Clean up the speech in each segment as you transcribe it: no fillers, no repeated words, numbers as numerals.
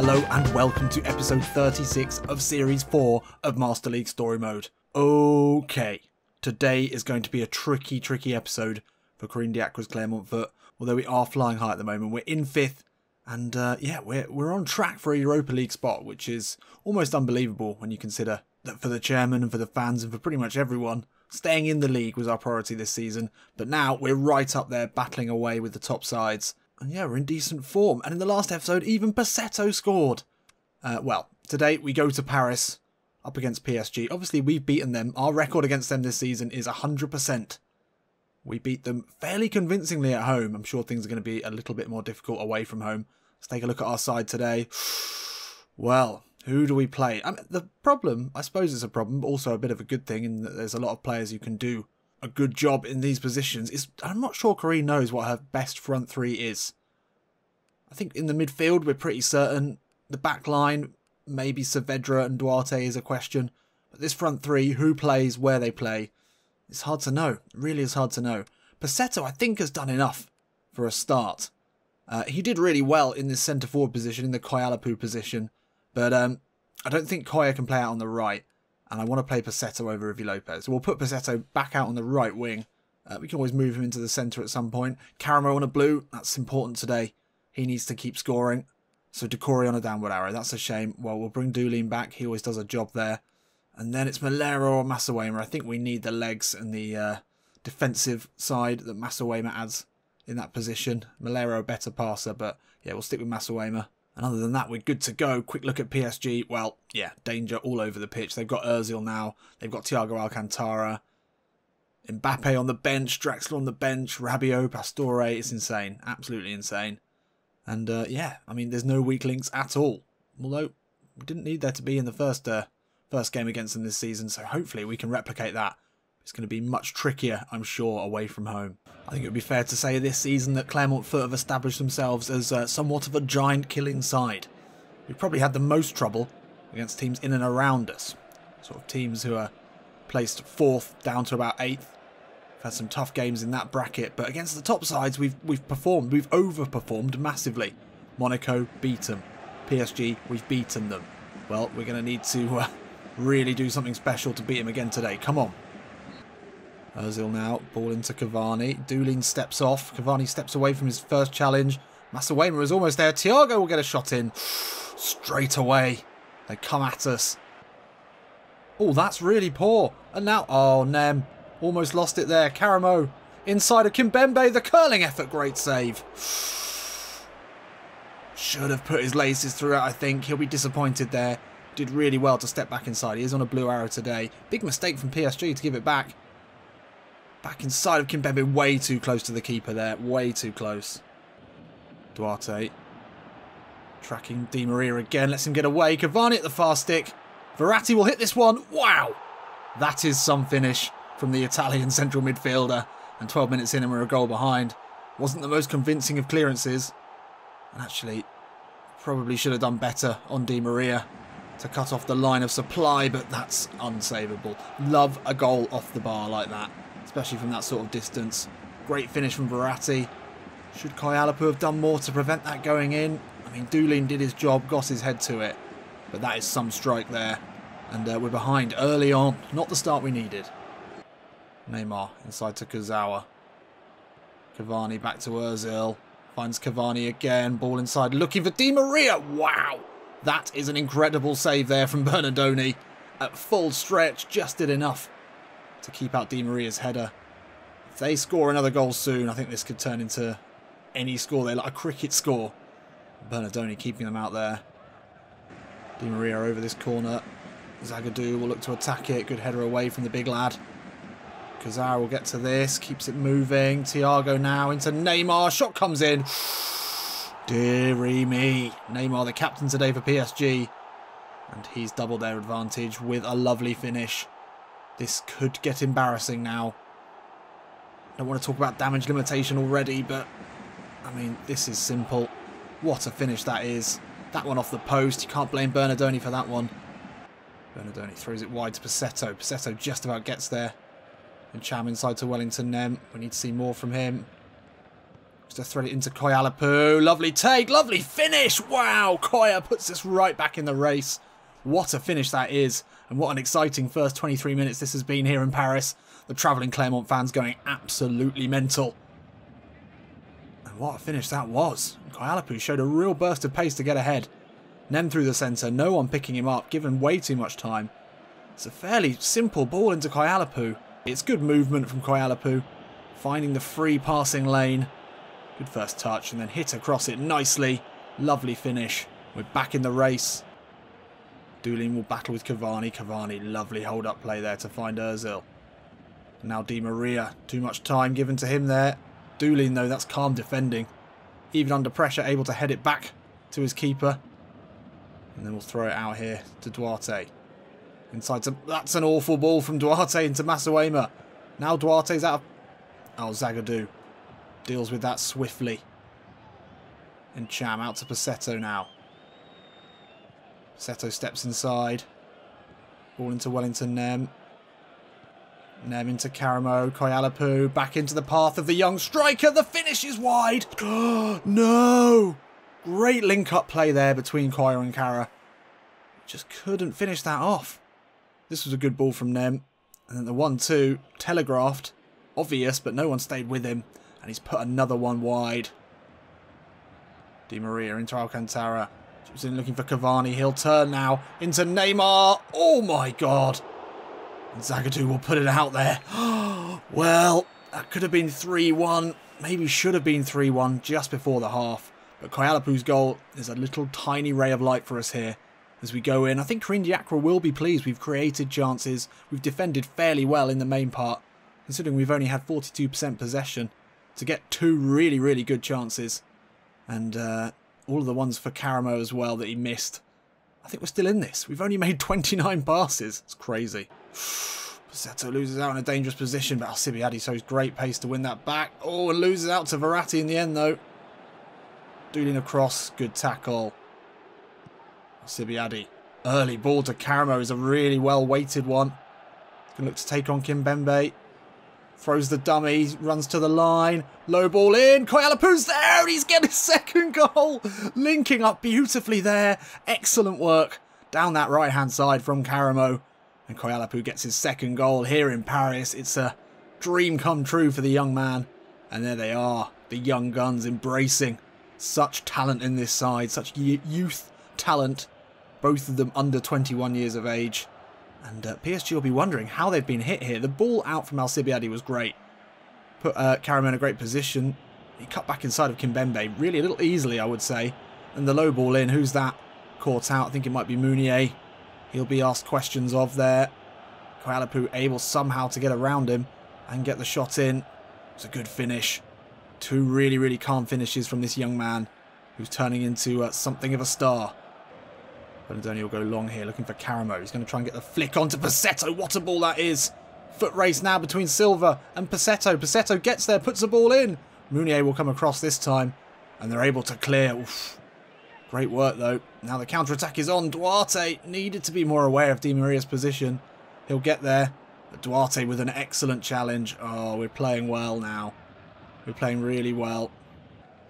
Hello and welcome to episode 36 of series 4 of Master League Story Mode. Okay, today is going to be a tricky episode for Creeg Diacre's Clermont foot. Although we are flying high at the moment, we're in 5th and yeah, we're on track for a Europa League spot, which is almost unbelievable when you consider that for the chairman and for the fans and for pretty much everyone, staying in the league was our priority this season. But now we're right up there battling away with the top sides. And yeah, we're in decent form. And in the last episode, even Passetto scored. Well, today we go to Paris up against PSG. Obviously, we've beaten them. Our record against them this season is 100%. We beat them fairly convincingly at home. I'm sure things are going to be a little bit more difficult away from home. Let's take a look at our side today. Well, who do we play? I mean, the problem, I suppose it's a problem, but also a bit of a good thing in that there's a lot of players who can do a good job in these positions. I'm not sure Creeg knows what her best front three is. I think in the midfield we're pretty certain. The back line, maybe Saavedra and Duarte is a question. But this front three, who plays, where they play, it's hard to know. It really is hard to know. Passetto, I think, has done enough for a start. He did really well in this centre forward position, in the Koyalapu position. But I don't think Koya can play out on the right. And I want to play Passetto over Ivi Lopez. So we'll put Passetto back out on the right wing. We can always move him into the centre at some point. Caramo on a blue. That's important today. He needs to keep scoring. So Decore on a downward arrow. That's a shame. Well, we'll bring Doolin back. He always does a job there. And then it's Molvira or Mathew. I think we need the legs and the defensive side that Mathew adds in that position. Molvira a better passer, but yeah, we'll stick with Mathew. And other than that, we're good to go. Quick look at PSG. Well, yeah, danger all over the pitch. They've got Ozil now. They've got Thiago Alcantara. Mbappe on the bench. Draxler on the bench. Rabiot, Pastore. It's insane. Absolutely insane. And yeah, I mean, there's no weak links at all. Although, we didn't need there to be in the first game against them this season. So hopefully we can replicate that. It's going to be much trickier, I'm sure, away from home. I think it would be fair to say this season that Clermont Foot have established themselves as somewhat of a giant killing side. We've probably had the most trouble against teams in and around us. Sort of teams who are placed 4th down to about 8th. We've had some tough games in that bracket, but against the top sides we've performed. We've overperformed massively. Monaco beat them. PSG, we've beaten them. Well, we're going to need to really do something special to beat him again today. Come on. Ozil now, ball into Cavani. Doolin steps off. Cavani steps away from his first challenge. Mathew is almost there. Thiago will get a shot in. Straight away. They come at us. Oh, that's really poor. And now, oh, Nem. Almost lost it there. Caramo. Inside of Kimpembe. The curling effort. Great save. Should have put his laces through it, I think. He'll be disappointed there. Did really well to step back inside. He is on a blue arrow today. Big mistake from PSG to give it back. Back inside of Kimpembe, way too close to the keeper there. Way too close. Duarte. Tracking Di Maria again. Lets him get away. Cavani at the far stick. Verratti will hit this one. Wow. That is some finish from the Italian central midfielder. And 12 minutes in and we're a goal behind. Wasn't the most convincing of clearances. And actually, probably should have done better on Di Maria to cut off the line of supply. But that's unsavable. Love a goal off the bar like that. Especially from that sort of distance. Great finish from Verratti. Should Koyalapu have done more to prevent that going in? I mean, Doolin did his job, got his head to it. But that is some strike there. And we're behind early on. Not the start we needed. Neymar inside to Kurzawa. Cavani back to Ozil. Finds Cavani again. Ball inside looking for Di Maria. Wow. That is an incredible save there from Bernardoni. At full stretch, just did enough to keep out Di Maria's header. If they score another goal soon, I think this could turn into any score. They like a cricket score. Bernardoni keeping them out there. Di Maria over this corner. Zagadou will look to attack it. Good header away from the big lad. Kurzawa will get to this. Keeps it moving. Thiago now into Neymar. Shot comes in. Dearie me. Neymar the captain today for PSG. And he's doubled their advantage with a lovely finish. This could get embarrassing now. I don't want to talk about damage limitation already, but I mean, this is simple. What a finish that is. That one off the post. You can't blame Bernardoni for that one. Bernardoni throws it wide to Passetto. Passetto just about gets there. And Cham inside to Wellington Nem. We need to see more from him. To thread it into Koyalapu. Lovely take, lovely finish. Wow, Koya puts us right back in the race. What a finish that is. And what an exciting first 23 minutes this has been here in Paris. The travelling Clermont fans going absolutely mental. And what a finish that was. Koyalapu showed a real burst of pace to get ahead. Nem through the centre, no one picking him up, given way too much time. It's a fairly simple ball into Koyalapu. It's good movement from Koyalapu, finding the free passing lane. Good first touch and then hit across it nicely. Lovely finish. We're back in the race. Doolin will battle with Cavani. Cavani, lovely hold-up play there to find Ozil. Now Di Maria. Too much time given to him there. Doolin, though, that's calm defending. Even under pressure, able to head it back to his keeper. And then we'll throw it out here to Duarte. Inside to... That's an awful ball from Duarte into Masuema. Now Duarte's out of... Oh, Zagadou deals with that swiftly. And Cham out to Passetto now. Passetto steps inside. Ball into Wellington Nem. Nem into Karamo. Koyalapu back into the path of the young striker. The finish is wide. No! Great link-up play there between Koya and Kara. Just couldn't finish that off. This was a good ball from Nem. And then the 1-2 telegraphed. Obvious, but no one stayed with him. And he's put another one wide. Di Maria into Alcantara. She's in looking for Cavani. He'll turn now into Neymar. Oh my God. And Zagadou will put it out there. Well, that could have been 3-1. Maybe should have been 3-1 just before the half. But Koyalapu's goal is a little tiny ray of light for us here. As we go in, I think Creeg will be pleased. We've created chances. We've defended fairly well in the main part, considering we've only had 42% possession. To get two really, really good chances. And all of the ones for Karamo as well that he missed. I think we're still in this. We've only made 29 passes. It's crazy. Passetto loses out in a dangerous position, but Alcibiade shows great pace to win that back. Oh, and loses out to Verratti in the end, though. Doolin across. Good tackle. Alcibiade. Early ball to Karamo is a really well-weighted one. Can look to take on Kimpembe. Throws the dummy, runs to the line, low ball in, Koyalapu's there, and he's getting his second goal. Linking up beautifully there, excellent work down that right-hand side from Karamo. And Koyalapu gets his second goal here in Paris. It's a dream come true for the young man. And there they are, the young guns embracing such talent in this side, such youth talent, both of them under 21 years of age. And PSG will be wondering how they've been hit here. The ball out from Alcibiade was great. Put Karamo in a great position. He cut back inside of Kimpembe really a little easily, I would say. And the low ball in. Who's that? Caught out. I think it might be Mounier. He'll be asked questions of there. Koyalapu able somehow to get around him and get the shot in. It's a good finish. Two really, really calm finishes from this young man who's turning into something of a star. Bernardoni will go long here, looking for Karamo. He's going to try and get the flick onto Passetto. What a ball that is. Foot race now between Silva and Passetto. Passetto gets there, puts the ball in. Mounier will come across this time, and they're able to clear. Oof. Great work, though. Now the counter-attack is on. Duarte needed to be more aware of Di Maria's position. He'll get there. But Duarte with an excellent challenge. Oh, we're playing well now. We're playing really well.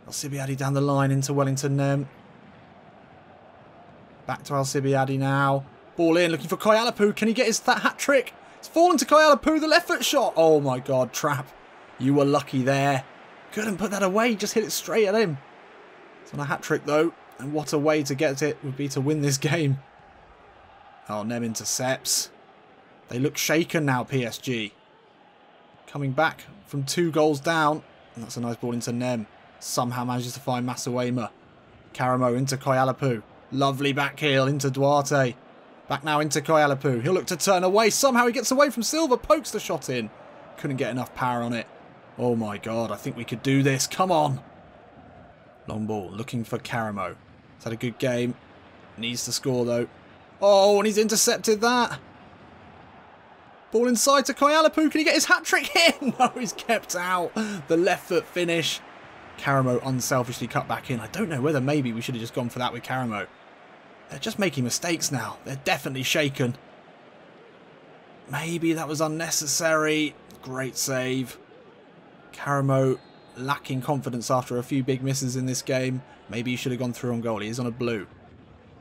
Alcibiade down the line into Wellington Nem. Back to Alcibiade now. Ball in, looking for Koyalapu. Can he get his hat-trick? It's fallen to Koyalapu, the left foot shot. Oh my God, trap. You were lucky there. Couldn't put that away, just hit it straight at him. It's on a hat-trick though. And what a way to get it would be to win this game. Oh, Nem intercepts. They look shaken now, PSG. Coming back from 2 goals down. And that's a nice ball into Nem. Somehow manages to find Masuema. Karamo into Koyalapu. Lovely back heel into Duarte. Back now into Koyalapu. He'll look to turn away. Somehow he gets away from Silva. Pokes the shot in. Couldn't get enough power on it. Oh my God, I think we could do this. Come on. Long ball. Looking for Karamo. He's had a good game. Needs to score though. Oh, and he's intercepted that. Ball inside to Koyalapu. Can he get his hat-trick in? No, he's kept out. The left foot finish. Karamo unselfishly cut back in. I don't know whether maybe we should have just gone for that with Karamo. They're just making mistakes now. They're definitely shaken. Maybe that was unnecessary. Great save. Karamo lacking confidence after a few big misses in this game. Maybe he should have gone through on goal. He is on a blue.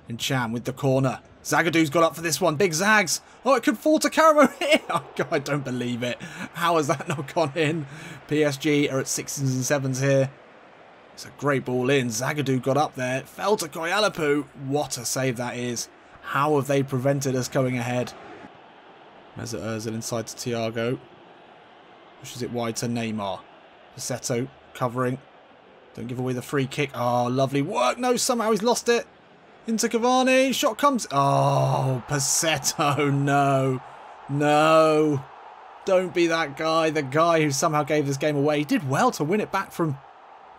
And Cham with the corner. Zagadu's got up for this one. Big Zags. Oh, it could fall to Karamo here. Oh, God, I don't believe it. How has that not gone in? PSG are at 6s and 7s here. It's a great ball in. Zagadu got up there. Fell to Koyalapu. What a save that is. How have they prevented us going ahead? Mesut Ozil inside to Thiago. Pushes it wide to Neymar. Passetto covering. Don't give away the free kick. Oh, lovely work. No, somehow he's lost it. Into Cavani. Shot comes. Oh, Passetto. No. No. Don't be that guy. The guy who somehow gave this game away. He did well to win it back from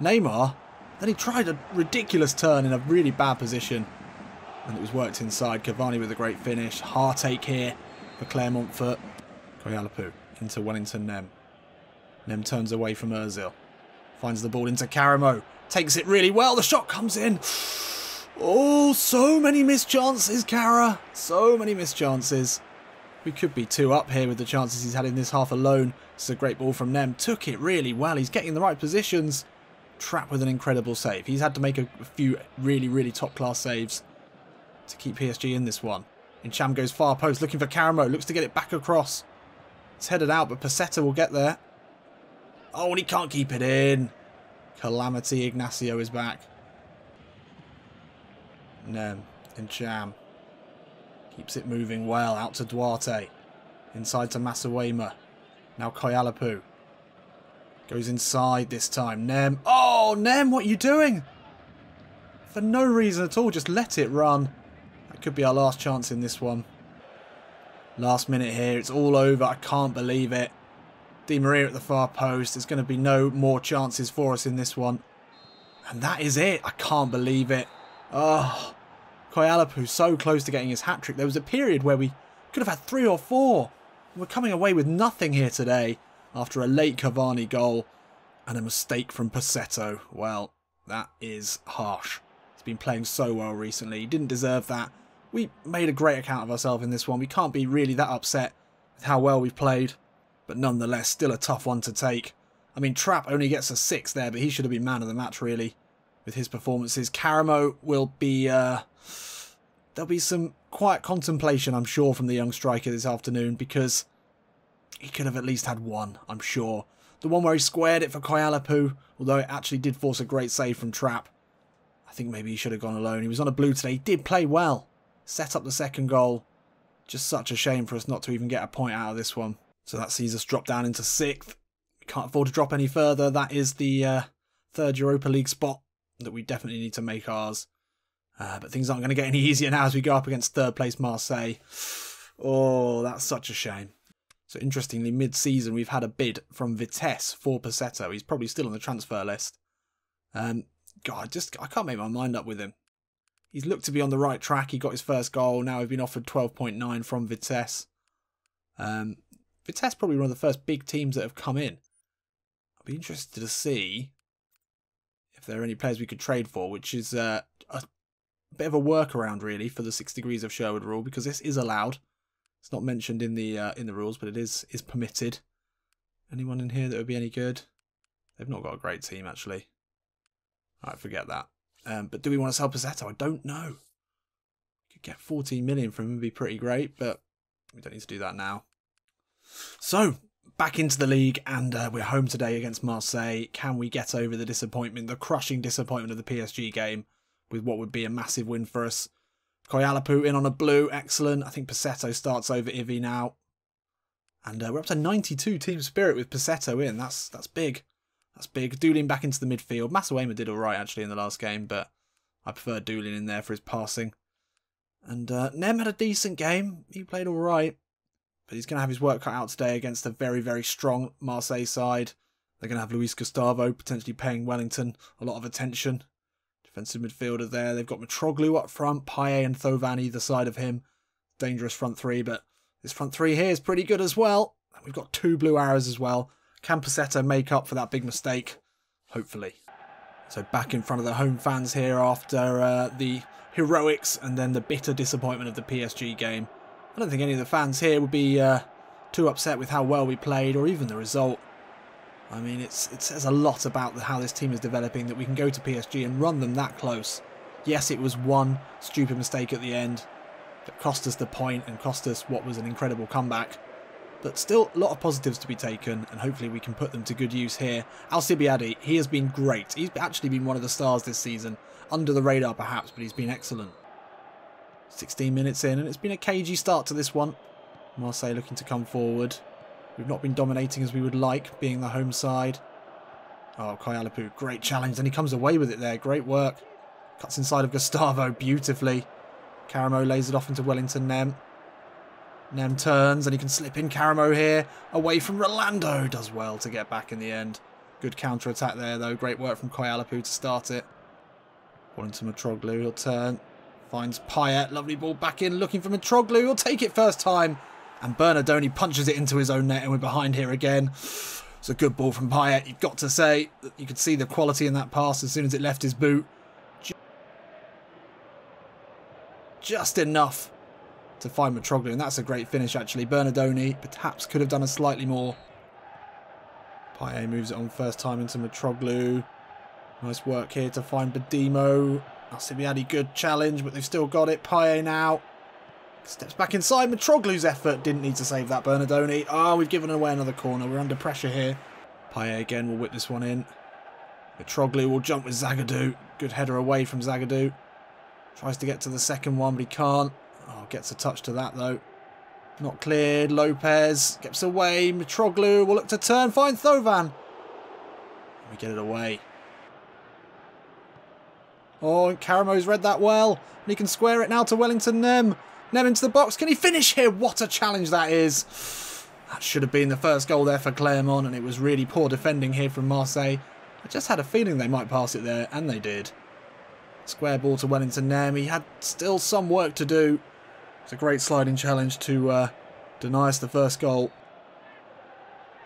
Neymar. Then he tried a ridiculous turn in a really bad position. And it was worked inside. Cavani with a great finish. Heartache here for Clermont for Koyalapu. Into Wellington Nem. Nem turns away from Ozil. Finds the ball into Karamo. Takes it really well. The shot comes in. Oh, so many missed chances, Kara. So many missed chances. We could be 2 up here with the chances he's had in this half alone. This is a great ball from Nem. Took it really well. He's getting the right positions. Trapped with an incredible save. He's had to make a few really, really top-class saves to keep PSG in this one. Incham goes far post, looking for Karamo. Looks to get it back across. It's headed out, but Passetto will get there. Oh, and he can't keep it in. Calamity Ignacio is back. Nem. Incham. Keeps it moving well. Out to Duarte. Inside to Masawema. Now Koyalapu. Goes inside this time. Nem. Oh, Nem, what are you doing? For no reason at all, just let it run. That could be our last chance in this one. Last minute here. It's all over. I can't believe it. Di Maria at the far post. There's going to be no more chances for us in this one. And that is it. I can't believe it. Oh, Koyalapu so close to getting his hat-trick. There was a period where we could have had 3 or 4. We're coming away with nothing here today after a late Cavani goal and a mistake from Passetto. Well, that is harsh. He's been playing so well recently. He didn't deserve that. We made a great account of ourselves in this one. We can't be really that upset with how well we've played. But nonetheless, still a tough one to take. I mean, Trapp only gets a 6 there, but he should have been man of the match, really, with his performances. Karamo will be... there'll be some quiet contemplation, I'm sure, from the young striker this afternoon, because he could have at least had one, I'm sure. The one where he squared it for Koyalapu, although it actually did force a great save from Trapp. I think maybe he should have gone alone. He was on a blue today. He did play well. Set up the second goal. Just such a shame for us not to even get a point out of this one. So that sees us drop down into 6th. We can't afford to drop any further. That is the 3rd Europa League spot that we definitely need to make ours. But things aren't going to get any easier now as we go up against 3rd place Marseille. Oh, that's such a shame. So interestingly, mid-season we've had a bid from Vitesse for Passetto. He's probably still on the transfer list. God, I can't make my mind up with him. He's looked to be on the right track. He got his first goal. Now we've been offered 12.9 from Vitesse. Vitesse probably one of the first big teams that have come in. I'll be interested to see if there are any players we could trade for, which is a bit of a workaround really for the 6 degrees of Sherwood rule, because this is allowed. It's not mentioned in the rules, but it is permitted. Anyone in here that would be any good? They've not got a great team actually. Alright, forget that. But do we want to sell Passetto? I don't know. Could get 14 million from him, would be pretty great, but we don't need to do that now. So, back into the league, and we're home today against Marseille. Can we get over the disappointment, the crushing disappointment of the PSG game with what would be a massive win for us? Koyalapu in on a blue, excellent. I think Passetto starts over Ivy now. And we're up to 92 team spirit with Passetto in. That's big. That's big. Doolin back into the midfield. Masawema did alright actually in the last game, but I prefer Doolin in there for his passing. And Nem had a decent game. He played alright. But he's going to have his work cut out today against a very, very strong Marseille side. They're going to have Luis Gustavo potentially paying Wellington a lot of attention. Defensive midfielder there. They've got Mitroglou up front, Payet and Thovan either side of him. Dangerous front 3, but this front 3 here is pretty good as well. And we've got 2 blue arrows as well. Can Passetto make up for that big mistake? Hopefully. So back in front of the home fans here after the heroics and then the bitter disappointment of the PSG game. I don't think any of the fans here would be too upset with how well we played or even the result. I mean, it says a lot about how this team is developing that we can go to PSG and run them that close. Yes, it was one stupid mistake at the end that cost us the point and cost us what was an incredible comeback. But still, a lot of positives to be taken, and hopefully we can put them to good use here. Alcibiade, he has been great. He's actually been one of the stars this season. Under the radar perhaps, but he's been excellent. 16 minutes in, and it's been a cagey start to this one. Marseille looking to come forward. We've not been dominating as we would like, being the home side. Oh, Koyalapu, great challenge. Then he comes away with it there. Great work. Cuts inside of Gustavo beautifully. Caramo lays it off into Wellington Nem. Nem turns and he can slip in Caramo here. Away from Rolando. Does well to get back in the end. Good counter-attack there though. Great work from Koyalapu to start it. Ball into Mitroglou. He'll turn. Finds Payet. Lovely ball back in. Looking for Mitroglou. He'll take it first time. And Bernardoni punches it into his own net, and we're behind here again. It's a good ball from Payet. You've got to say that you could see the quality in that pass as soon as it left his boot. Just enough to find Mitroglou, and that's a great finish actually. Bernardoni perhaps could have done a slightly more. Payet moves it on first time into Mitroglou. Nice work here to find Badimo. Alcibiade, good challenge, but they've still got it. Payet now. Steps back inside. Mitroglu's effort. Didn't need to save that, Bernardoni. Oh, we've given away another corner. We're under pressure here. Payet again will whip this one in. Mitroglou will jump with Zagadou. Good header away from Zagadou. Tries to get to the second one, but he can't. Oh, gets a touch to that, though. Not cleared. Lopez gets away. Mitroglou will look to turn. Finds Thovan. We get it away. Oh, and Caramo's read that well. And he can square it now to Wellington Nem. Nem into the box. Can he finish here? What a challenge that is. That should have been the first goal there for Clermont, and it was really poor defending here from Marseille. I just had a feeling they might pass it there, and they did. Square ball to Wellington Nem. He had still some work to do. It's a great sliding challenge to deny us the first goal.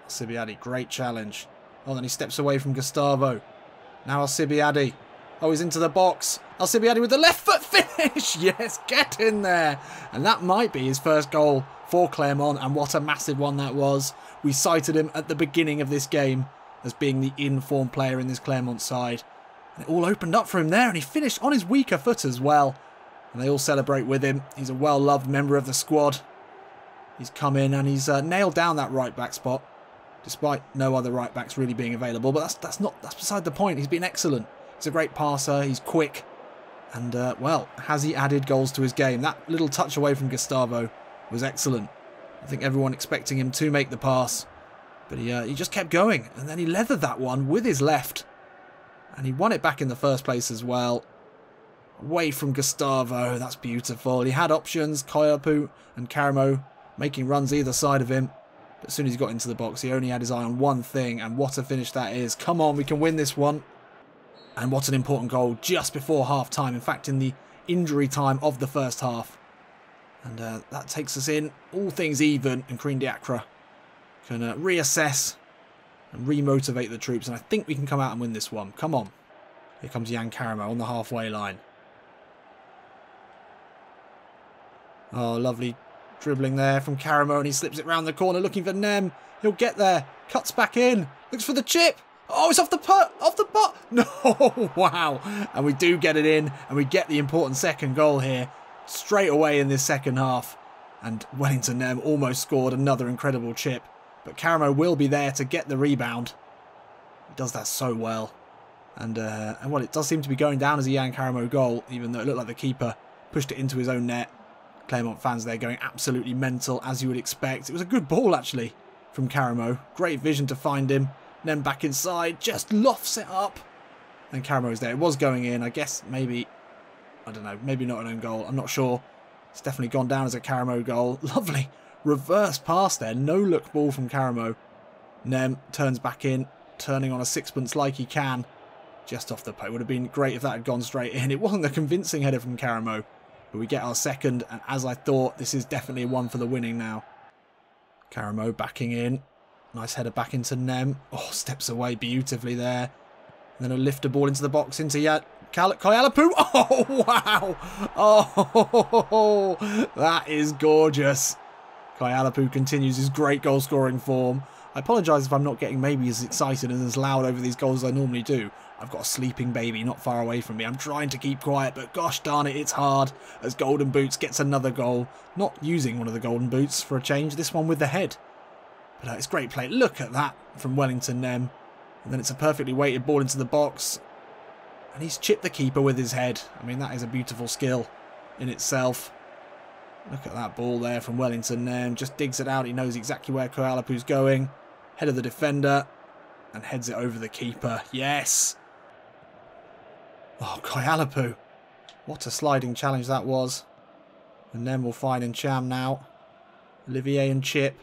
Alcibiade, great challenge. Oh, then he steps away from Gustavo. Now Alcibiade. Oh, he's into the box. Alcibiade with the left foot finish. Yes, get in there. And that might be his first goal for Clermont. And what a massive one that was. We cited him at the beginning of this game as being the in-form player in this Clermont side. And it all opened up for him there. And he finished on his weaker foot as well. And they all celebrate with him. He's a well-loved member of the squad. He's come in and he's nailed down that right-back spot. Despite no other right-backs really being available. But that's beside the point. He's been excellent. He's a great passer, he's quick, and, well, has he added goals to his game? That little touch away from Gustavo was excellent. I think everyone expecting him to make the pass, but he just kept going, and then he leathered that one with his left, and he won it back in the first place as well. Away from Gustavo, that's beautiful. He had options, Koyapu and Caramo making runs either side of him, but as soon as he got into the box, he only had his eye on one thing, and what a finish that is. Come on, we can win this one. And what an important goal just before half-time. In fact, in the injury time of the first half. And that takes us in. All things even. And Creeg can reassess and remotivate the troops. And I think we can come out and win this one. Come on. Here comes Yan Caramo on the halfway line. Oh, lovely dribbling there from Caramo. And he slips it round the corner looking for Nem. He'll get there. Cuts back in. Looks for the chip. Oh, it's off the putt! Off the butt! No! Wow! And we do get it in, and we get the important second goal here straight away in this second half. And Wellington Nem almost scored another incredible chip. But Caramo will be there to get the rebound. He does that so well. And well, it does seem to be going down as a Yan Caramo goal, even though it looked like the keeper pushed it into his own net. Clermont fans there going absolutely mental, as you would expect. It was a good ball, actually, from Caramo. Great vision to find him. Nem back inside, just lofts it up. And Caramo's there. It was going in. I guess maybe, I don't know, maybe not an own goal. I'm not sure. It's definitely gone down as a Caramo goal. Lovely reverse pass there. No look ball from Caramo. Nem turns back in, turning on a sixpence like he can. Just off the post. It would have been great if that had gone straight in. It wasn't a convincing header from Caramo. But we get our second. And as I thought, this is definitely one for the winning now. Caramo backing in. Nice header back into Nem. Oh, steps away beautifully there. And then a lift a ball into the box into Koyalapu. Oh, wow. Oh, that is gorgeous. Koyalapu continues his great goal-scoring form. I apologise if I'm not getting maybe as excited and as loud over these goals as I normally do. I've got a sleeping baby not far away from me. I'm trying to keep quiet, but gosh darn it, it's hard as Golden Boots gets another goal. Not using one of the Golden Boots for a change, this one with the head. But it's great play. Look at that from Wellington Nem. And then it's a perfectly weighted ball into the box. And he's chipped the keeper with his head. I mean, that is a beautiful skill in itself. Look at that ball there from Wellington Nem. Just digs it out. He knows exactly where Koalapu's going. Head of the defender. And heads it over the keeper. Yes! Oh, Koalapu. What a sliding challenge that was. And then we'll find Ncham now. Olivier and Chip.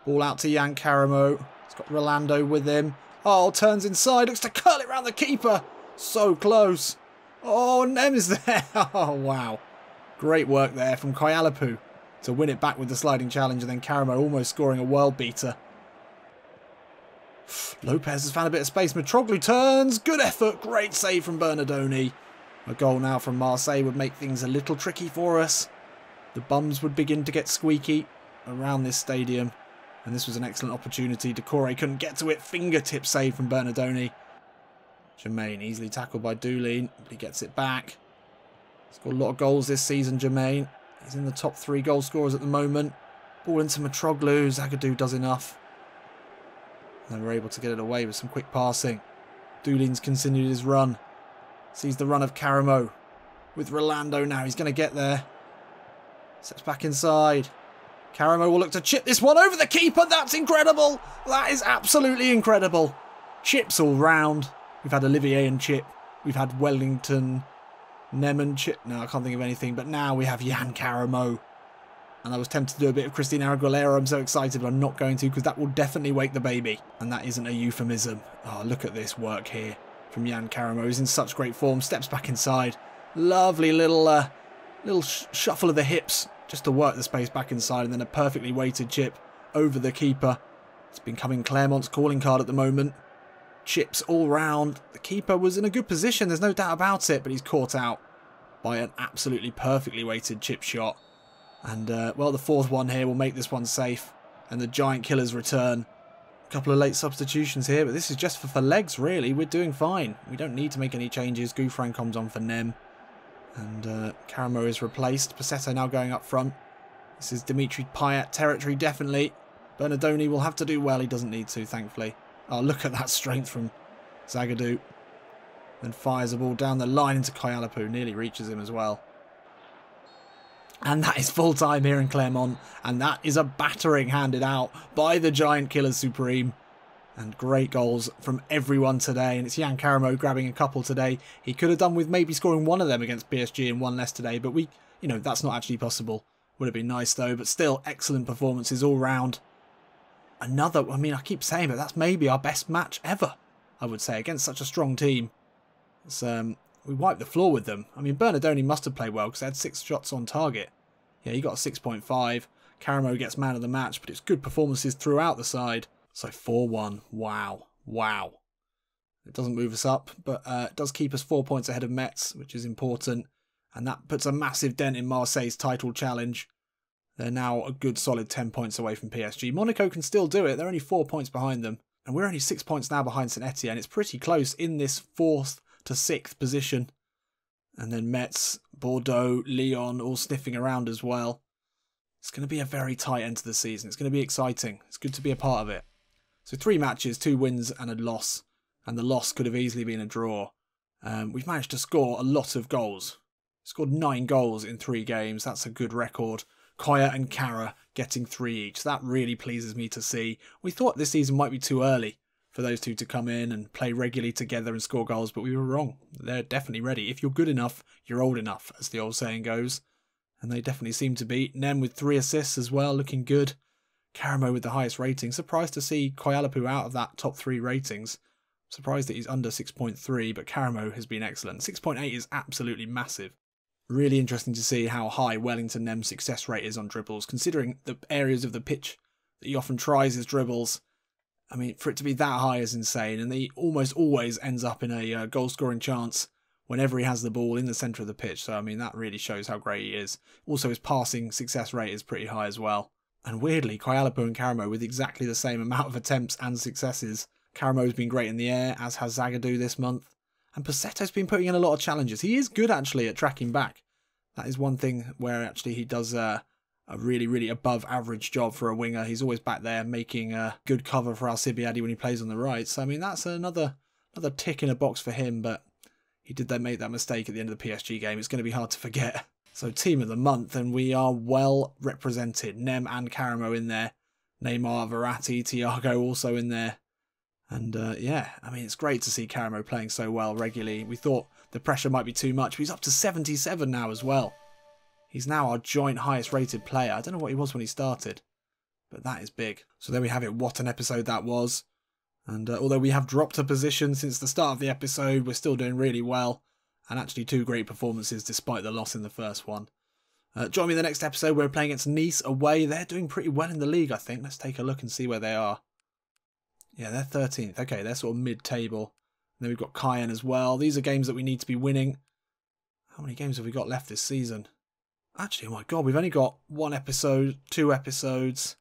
Ball out to Jan Karamo. He's got Rolando with him. Oh, turns inside. Looks to curl it round the keeper. So close. Oh, Nem is there. Oh, wow. Great work there from Koalapu to win it back with the sliding challenge. And then Karamo almost scoring a world beater. Lopez has found a bit of space. Mitroglou turns. Good effort. Great save from Bernardoni. A goal now from Marseille would make things a little tricky for us. The bums would begin to get squeaky around this stadium. And this was an excellent opportunity. Decore couldn't get to it. Fingertip save from Bernardoni. Jermaine easily tackled by Doolin. But he gets it back. He's got a lot of goals this season, Jermaine. He's in the top 3 goal scorers at the moment. Ball into Mitroglou. Zagadou does enough. And we're able to get it away with some quick passing. Doolin's continued his run. Sees the run of Karamo. With Rolando now. He's going to get there. Steps back inside. Karamo will look to chip this one over the keeper. That's incredible. That is absolutely incredible. Chips all round. We've had Olivier and Chip. We've had Wellington, Nem and Chip. No, I can't think of anything. But now we have Jan Karamo. And I was tempted to do a bit of Christina Aguilera. I'm so excited, but I'm not going to because that will definitely wake the baby. And that isn't a euphemism. Oh, look at this work here from Jan Karamo. He's in such great form. Steps back inside. Lovely little shuffle of the hips just to work the space back inside. And then a perfectly weighted chip over the keeper. It's becoming Clermont's calling card at the moment. Chips all round. The keeper was in a good position. There's no doubt about it. But he's caught out by an absolutely perfectly weighted chip shot. And, well, the 4th one here will make this one safe. And the Giant Killers return. A couple of late substitutions here, but this is just for legs, really. We're doing fine. We don't need to make any changes. Gouffran comes on for Nem. And Karamo is replaced. Passetto now going up front. This is Dimitri Payet territory, definitely. Bernardoni will have to do well. He doesn't need to, thankfully. Oh, look at that strength from Zagadou. Then fires a ball down the line into Koalapu. Nearly reaches him as well. And that is full time here in Clermont. And that is a battering handed out by the Giant Killers Supreme. And great goals from everyone today. And it's Jan Karamo grabbing a couple today. He could have done with maybe scoring one of them against PSG and one less today. But that's not actually possible. Would have been nice though. But still, excellent performances all round. Another, I mean, I keep saying it, that's maybe our best match ever, I would say, against such a strong team. It's, we wiped the floor with them. I mean, Bernardoni must have played well because they had 6 shots on target. Yeah, he got a 6.5. Karamo gets man of the match, but it's good performances throughout the side. So 4-1. Wow. Wow. It doesn't move us up, but it does keep us 4 points ahead of Metz, which is important. And that puts a massive dent in Marseille's title challenge. They're now a good solid 10 points away from PSG. Monaco can still do it. They're only 4 points behind them. And we're only 6 points now behind St Etienne. It's pretty close in this 4th to 6th position. And then Metz, Bordeaux, Lyon all sniffing around as well. It's going to be a very tight end to the season. It's going to be exciting. It's good to be a part of it. So 3 matches, 2 wins and a loss. And the loss could have easily been a draw. We've managed to score a lot of goals. Scored 9 goals in 3 games. That's a good record. Koya and Kara getting 3 each. That really pleases me to see. We thought this season might be too early for those two to come in and play regularly together and score goals, but we were wrong. They're definitely ready. If you're good enough, you're old enough, as the old saying goes. And they definitely seem to be. Nem with 3 assists as well, looking good. Karamo with the highest rating. Surprised to see Koalapu out of that top 3 ratings. Surprised that he's under 6.3, but Karamo has been excellent. 6.8 is absolutely massive. Really interesting to see how high Wellington Nem's success rate is on dribbles, considering the areas of the pitch that he often tries his dribbles. I mean, for it to be that high is insane, and he almost always ends up in a goal-scoring chance whenever he has the ball in the centre of the pitch. So, I mean, that really shows how great he is. Also, his passing success rate is pretty high as well. And weirdly, Kayalapu and Karamo with exactly the same amount of attempts and successes. Karamo's been great in the air, as has Zagadou this month. And Passetto's been putting in a lot of challenges. He is good, actually, at tracking back. That is one thing where, actually, he does a really, really above-average job for a winger. He's always back there making good cover for Alcibiade when he plays on the right. So, I mean, that's another tick in a box for him, but he did make that mistake at the end of the PSG game. It's going to be hard to forget. So team of the month, and we are well represented. Nem and Karamo in there. Neymar, Verratti, Thiago also in there. And yeah, I mean, it's great to see Karamo playing so well regularly. We thought the pressure might be too much, but he's up to 77 now as well. He's now our joint highest rated player. I don't know what he was when he started, but that is big. So there we have it. What an episode that was. And although we have dropped a position since the start of the episode, we're still doing really well. And actually 2 great performances despite the loss in the first one. Join me in the next episode. We're playing against Nice away. They're doing pretty well in the league, I think. Let's take a look and see where they are. Yeah, they're 13th. Okay, they're sort of mid-table. Then we've got Cayenne as well. These are games that we need to be winning. How many games have we got left this season? Actually, oh my God, we've only got 1 episode, 2 episodes,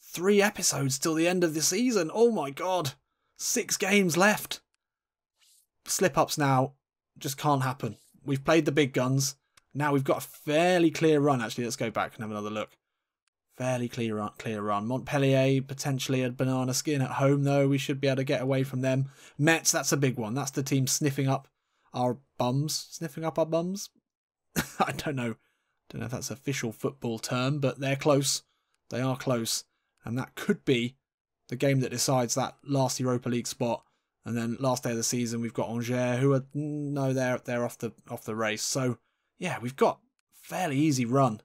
3 episodes till the end of the season. Oh my God. 6 games left. Slip-ups now just can't happen. We've played the big guns. Now we've got a fairly clear run. Actually, let's go back and have another look. Fairly clear run. Montpellier, potentially a banana skin at home, though. We should be able to get away from them. Metz, that's a big one. That's the team sniffing up our bums. Sniffing up our bums? I don't know. Don't know if that's an official football term, but they're close. They are close. And that could be the game that decides that last Europa League spot. And then last day of the season, we've got Angers, who are, no, they're off the race. So, yeah, we've got a fairly easy run.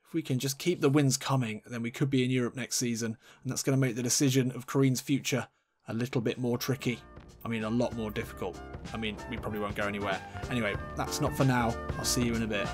If we can just keep the wins coming, then we could be in Europe next season. And that's going to make the decision of Kareen's future a little bit more tricky. I mean, a lot more difficult. I mean, we probably won't go anywhere. Anyway, that's not for now. I'll see you in a bit.